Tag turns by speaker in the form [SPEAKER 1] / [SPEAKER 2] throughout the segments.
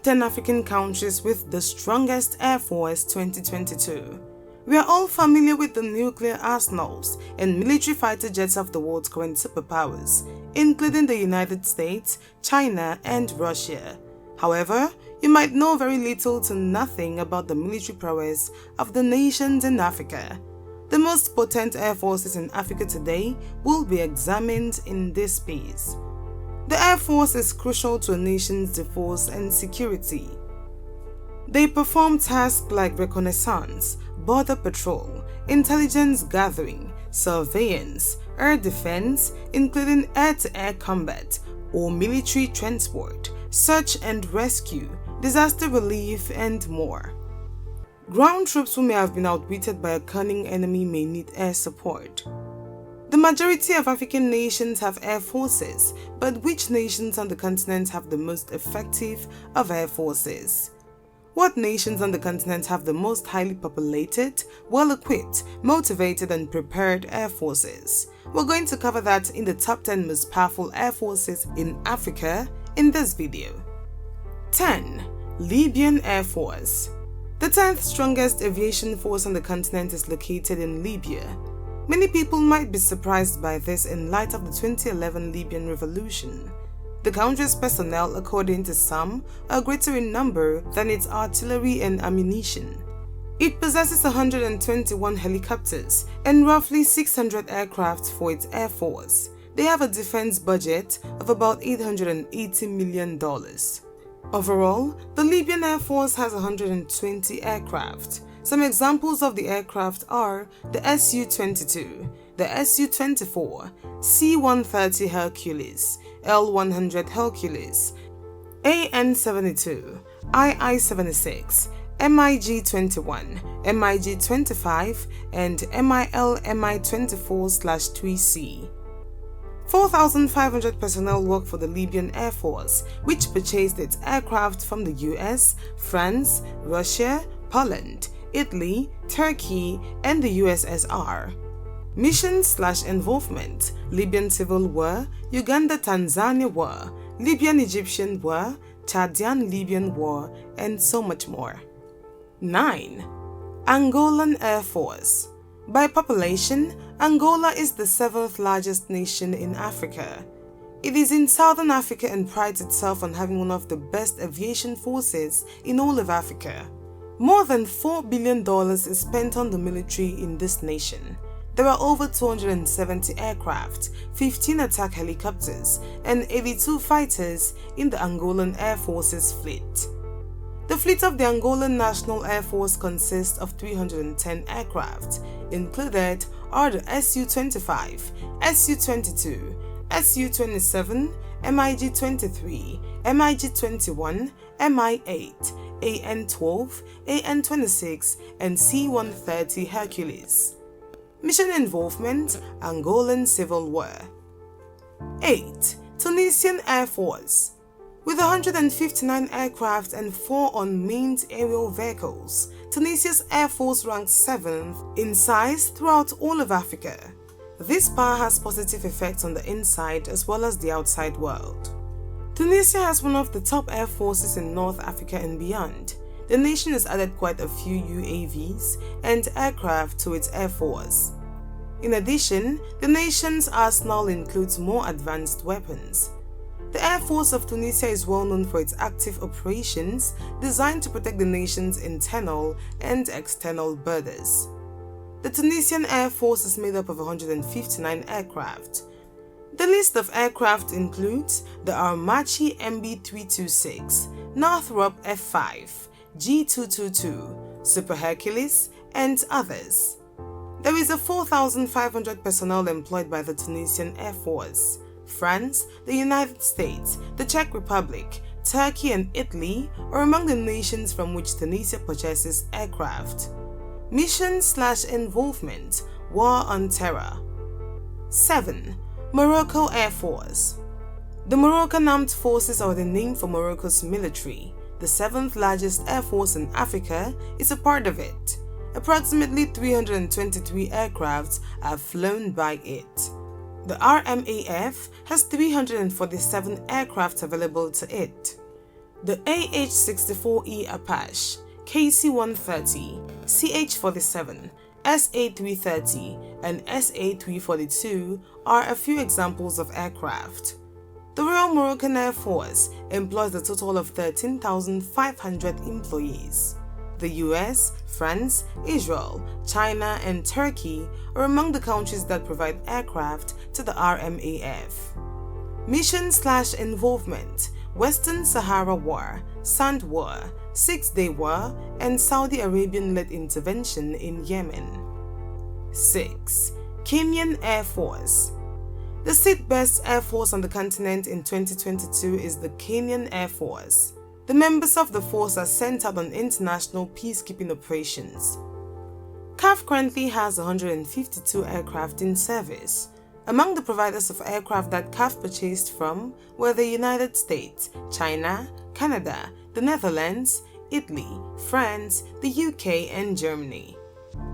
[SPEAKER 1] 10 African countries with the strongest Air Force 2022. We are all familiar with the nuclear arsenals and military fighter jets of the world's current superpowers, including the United States, China, and Russia. However, you might know very little to nothing about the military prowess of the nations in Africa. The most potent air forces in Africa today will be examined in this piece. The Air Force is crucial to a nation's defense and security. They perform tasks like reconnaissance, border patrol, intelligence gathering, surveillance, air defense, including air-to-air combat or military transport, search and rescue, disaster relief, and more. Ground troops who may have been outwitted by a cunning enemy may need air support. The majority of African nations have air forces, but which nations on the continent have the most effective of air forces? What nations on the continent have the most highly populated, well-equipped, motivated, and prepared air forces? We're going to cover that in the top 10 most powerful air forces in Africa in this video. 10. Libyan Air Force. The 10th strongest aviation force on the continent is located in Libya. Many people might be surprised by this in light of the 2011 Libyan revolution. The country's personnel, according to some, are greater in number than its artillery and ammunition. It possesses 121 helicopters and roughly 600 aircraft for its air force. They have a defense budget of about $880 million. Overall, the Libyan Air Force has 120 aircraft. Some examples of the aircraft are the Su-22, the Su-24, C-130 Hercules, L-100 Hercules, AN-72, II-76, MiG-21, MiG-25, and MiL-Mi-24/3C. 4,500 personnel work for the Libyan Air Force, which purchased its aircraft from the US, France, Russia, Poland, Italy, Turkey, and the USSR. Mission/involvement: Libyan Civil War, Uganda-Tanzania War, Libyan-Egyptian War, Chadian-Libyan War, and so much more. 9. Angolan Air Force. By population, Angola is the 7th largest nation in Africa. It is in southern Africa and prides itself on having one of the best aviation forces in all of Africa. More than $4 billion is spent on the military in this nation. There are over 270 aircraft, 15 attack helicopters, and 82 fighters in the Angolan Air Force's fleet. The fleet of the Angolan National Air Force consists of 310 aircraft. Included are the Su-25, Su-22, Su-27, MiG-23, MiG-21, Mi-8, AN-12, AN-26, and C-130 Hercules. Mission involvement: Angolan Civil War. 8. Tunisian Air Force. With 159 aircraft and 4 unmanned aerial vehicles, Tunisia's Air Force ranks 7th in size throughout all of Africa. This power has positive effects on the inside as well as the outside world. Tunisia has one of the top air forces in North Africa and beyond. The nation has added quite a few UAVs and aircraft to its air force. In addition, the nation's arsenal includes more advanced weapons. The Air Force of Tunisia is well known for its active operations designed to protect the nation's internal and external borders. The Tunisian Air Force is made up of 159 aircraft. The list of aircraft includes the Armachi MB326, Northrop F5, G222, Super Hercules, and others. There is a 4,500 personnel employed by the Tunisian Air Force. France, the United States, the Czech Republic, Turkey, and Italy are among the nations from which Tunisia purchases aircraft. Mission/involvement: War on Terror. 7. Morocco Air Force. The Moroccan Armed Forces are the name for Morocco's military. The 7th largest air force in Africa is a part of it. Approximately 323 aircraft are flown by it. The RMAF has 347 aircraft available to it. The AH-64E Apache, KC-130, CH-47, SA-330, and SA-342 are a few examples of aircraft. The Royal Moroccan Air Force employs a total of 13,500 employees. The US, France, Israel, China, and Turkey are among the countries that provide aircraft to the RMAF. Mission/involvement: Western Sahara War, Sand War, Six-Day War, and Saudi Arabian-led intervention in Yemen. 6. Kenyan Air Force. The sixth-best air force on the continent in 2022 is the Kenyan Air Force. The members of the force are sent out on international peacekeeping operations. CAF currently has 152 aircraft in service. Among the providers of aircraft that CAF purchased from were the United States, China, Canada, the Netherlands, Italy, France, the UK, and Germany.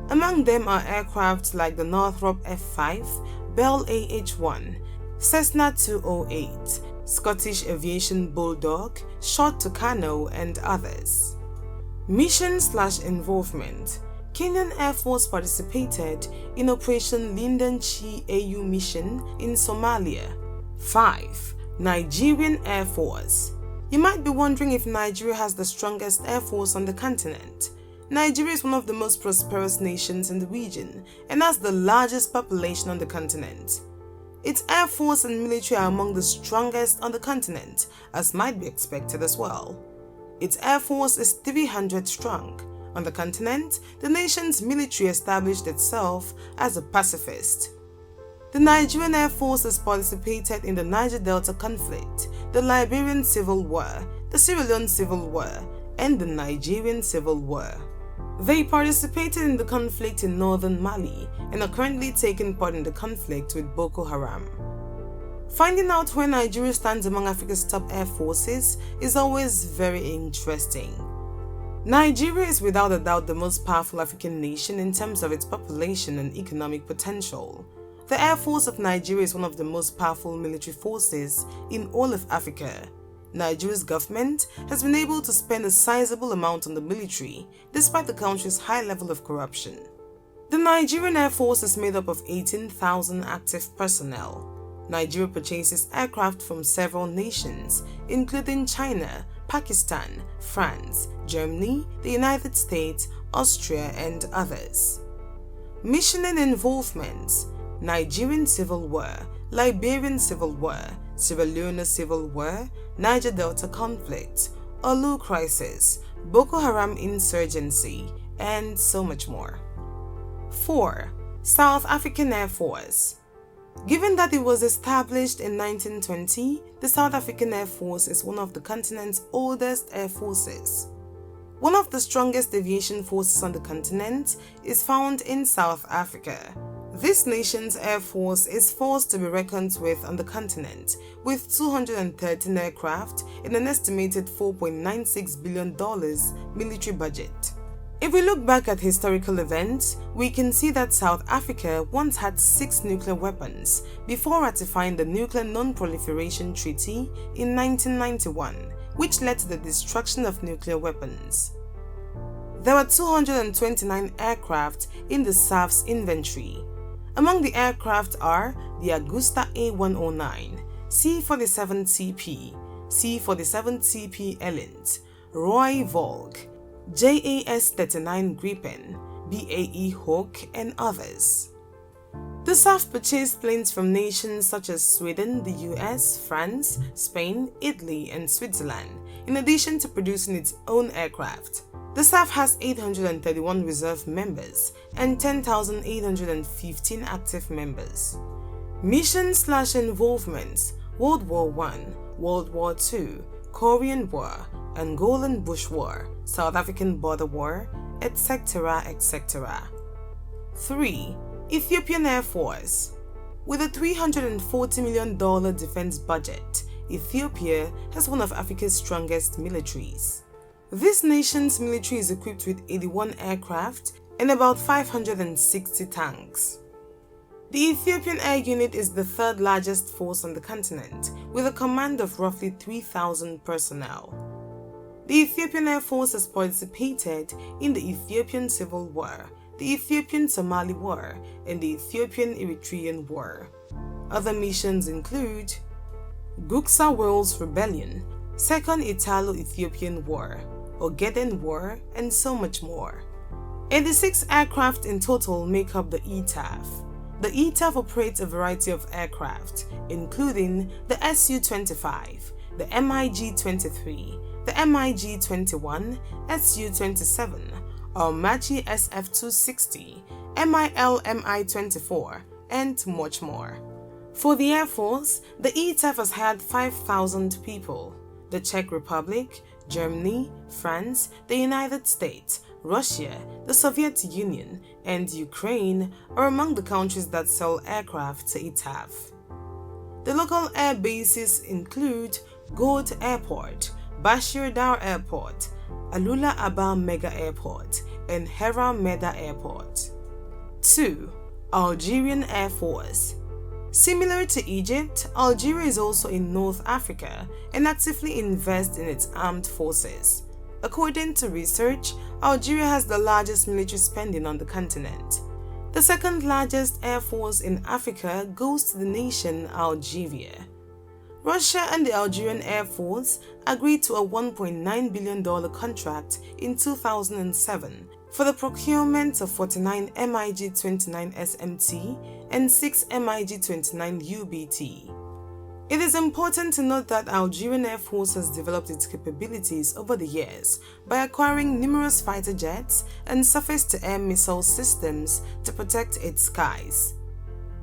[SPEAKER 1] Among them are aircraft like the Northrop F5, Bell AH-1, Cessna 208, Scottish Aviation Bulldog, Short Tucano, and others. Mission/involvement: Kenyan Air Force participated in Operation Linden Chi AU mission in Somalia. 5. Nigerian Air Force. You might be wondering if Nigeria has the strongest air force on the continent. Nigeria is one of the most prosperous nations in the region and has the largest population on the continent. Its air force and military are among the strongest on the continent, as might be expected as well. Its air force is 300 strong. On the continent, the nation's military established itself as a pacifist. The Nigerian Air Force has participated in the Niger Delta conflict, the Liberian Civil War, the Sierra Leone Civil War, and the Nigerian Civil War. They participated in the conflict in northern Mali and are currently taking part in the conflict with Boko Haram. Finding out where Nigeria stands among Africa's top air forces is always very interesting. Nigeria is without a doubt the most powerful African nation in terms of its population and economic potential. The Air Force of Nigeria is one of the most powerful military forces in all of Africa. Nigeria's government has been able to spend a sizable amount on the military despite the country's high level of corruption. The Nigerian Air Force is made up of 18,000 active personnel. Nigeria purchases aircraft from several nations, including China, Pakistan, France, Germany, the United States, Austria, and others. Mission and involvement: Nigerian Civil War, Liberian Civil War, Sierra Leone Civil War, Niger Delta conflict, Olu crisis, Boko Haram insurgency, and so much more. 4. South African Air Force. Given that it was established in 1920, the South African Air Force is one of the continent's oldest air forces. One of the strongest aviation forces on the continent is found in South Africa. This nation's air force is forced to be reckoned with on the continent, with 213 aircraft and an estimated $4.96 billion military budget. If we look back at historical events, we can see that South Africa once had 6 nuclear weapons before ratifying the Nuclear Non-Proliferation Treaty in 1991, which led to the destruction of nuclear weapons. There were 229 aircraft in the SAF's inventory. Among the aircraft are the Augusta A109, C-47TP, C-47TP Elent, Roy Volk, JAS-39 Gripen, BAE Hawk, and others. The SAF purchased planes from nations such as Sweden, the US, France, Spain, Italy, and Switzerland, in addition to producing its own aircraft. The SAF has 831 reserve members and 10,815 active members. Mission/involvement: World War I, World War II, Korean War, Angolan Bush War, South African Border War, etc., etc. 3. Ethiopian Air Force. With a $340 million defense budget, Ethiopia has one of Africa's strongest militaries. This nation's military is equipped with 81 aircraft and about 560 tanks. The Ethiopian Air Unit is the third largest force on the continent, with a command of roughly 3,000 personnel. The Ethiopian Air Force has participated in the Ethiopian Civil War, the Ethiopian Somali War, and the Ethiopian Eritrean War. Other missions include Guksa World's Rebellion, Second Italo-Ethiopian War, Ogaden War, and so much more. 86 aircraft in total make up the ETAF. The ETAF operates a variety of aircraft, including the Su-25, the MiG-23, the MiG-21, Su-27, Almaty SF-260, MiL-Mi-24, and much more. For the Air Force, the ETAF has had 5,000 people. The Czech Republic, Germany, France, the United States, Russia, the Soviet Union, and Ukraine are among the countries that sell aircraft to ETAF. The local air bases include Gold Airport, Bashir Dar Airport, Alula Aba Mega Airport, and Hera Meda Airport. 2. Algerian Air Force. Similar to Egypt, Algeria is also in North Africa and actively invests in its armed forces. According to research, Algeria has the largest military spending on the continent. The second largest air force in Africa goes to the nation Algeria. Russia and the Algerian Air Force agreed to a $1.9 billion contract in 2007 for the procurement of 49 MiG-29 SMT and 6 MiG-29 UBT. It is important to note that Algerian Air Force has developed its capabilities over the years by acquiring numerous fighter jets and surface-to-air missile systems to protect its skies.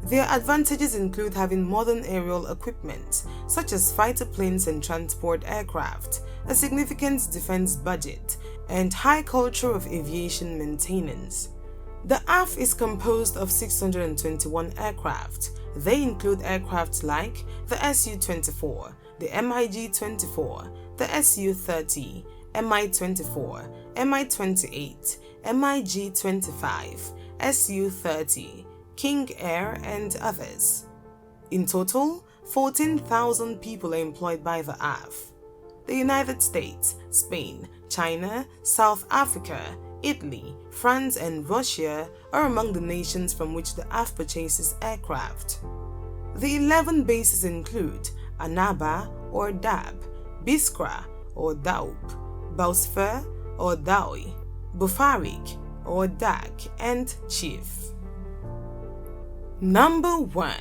[SPEAKER 1] Their advantages include having modern aerial equipment, such as fighter planes and transport aircraft, a significant defense budget, and high culture of aviation maintenance. The AF is composed of 621 aircraft. They include aircraft like the Su-24, the MiG-24, the Su-30, Mi-24, Mi-28, MiG-25, Su-30, King Air, and others. In total, 14,000 people are employed by the AF. The United States, Spain, China, South Africa, Italy, France, and Russia are among the nations from which the AF purchases aircraft. The 11 bases include Annaba or Dab, Biskra or Daub, Bausfer or Daoi, Bufarik or Dak, and Chief. Number 1.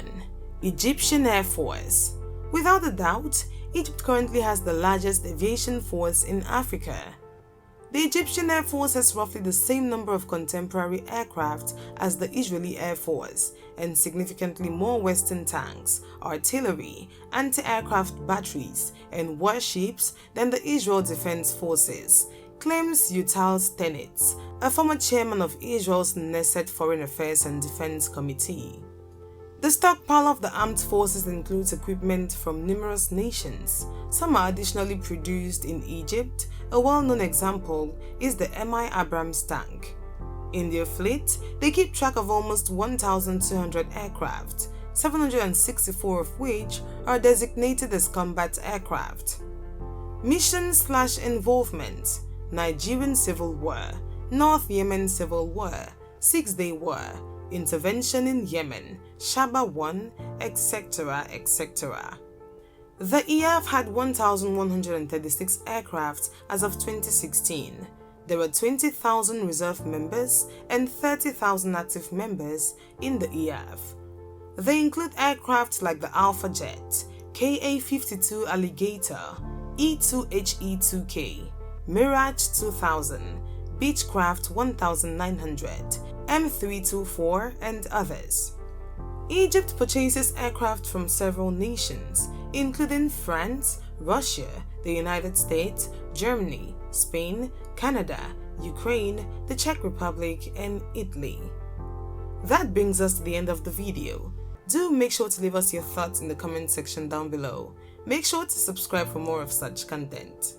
[SPEAKER 1] Egyptian Air Force. Without a doubt, Egypt currently has the largest aviation force in Africa. The Egyptian Air Force has roughly the same number of contemporary aircraft as the Israeli Air Force and significantly more Western tanks, artillery, anti-aircraft batteries, and warships than the Israel Defense Forces, claims Yutal Stenitz, a former chairman of Israel's Knesset Foreign Affairs and Defense Committee. The stockpile of the armed forces includes equipment from numerous nations. Some are additionally produced in Egypt. A well-known example is the Mi Abrams tank. In their fleet, they keep track of almost 1,200 aircraft, 764 of which are designated as combat aircraft. Mission/involvement: Nigerian Civil War, North Yemen Civil War, Six-Day War, Intervention in Yemen, Shaba 1, etc., etc. The EAF had 1,136 aircraft as of 2016. There were 20,000 reserve members and 30,000 active members in the EAF. They include aircraft like the Alpha Jet, KA-52 Alligator, E-2HE-2K, Mirage 2000, Beechcraft 1900, M324, and others. Egypt purchases aircraft from several nations, including France, Russia, the United States, Germany, Spain, Canada, Ukraine, the Czech Republic, and Italy. That brings us to the end of the video. Do make sure to leave us your thoughts in the comment section down below. Make sure to subscribe for more of such content.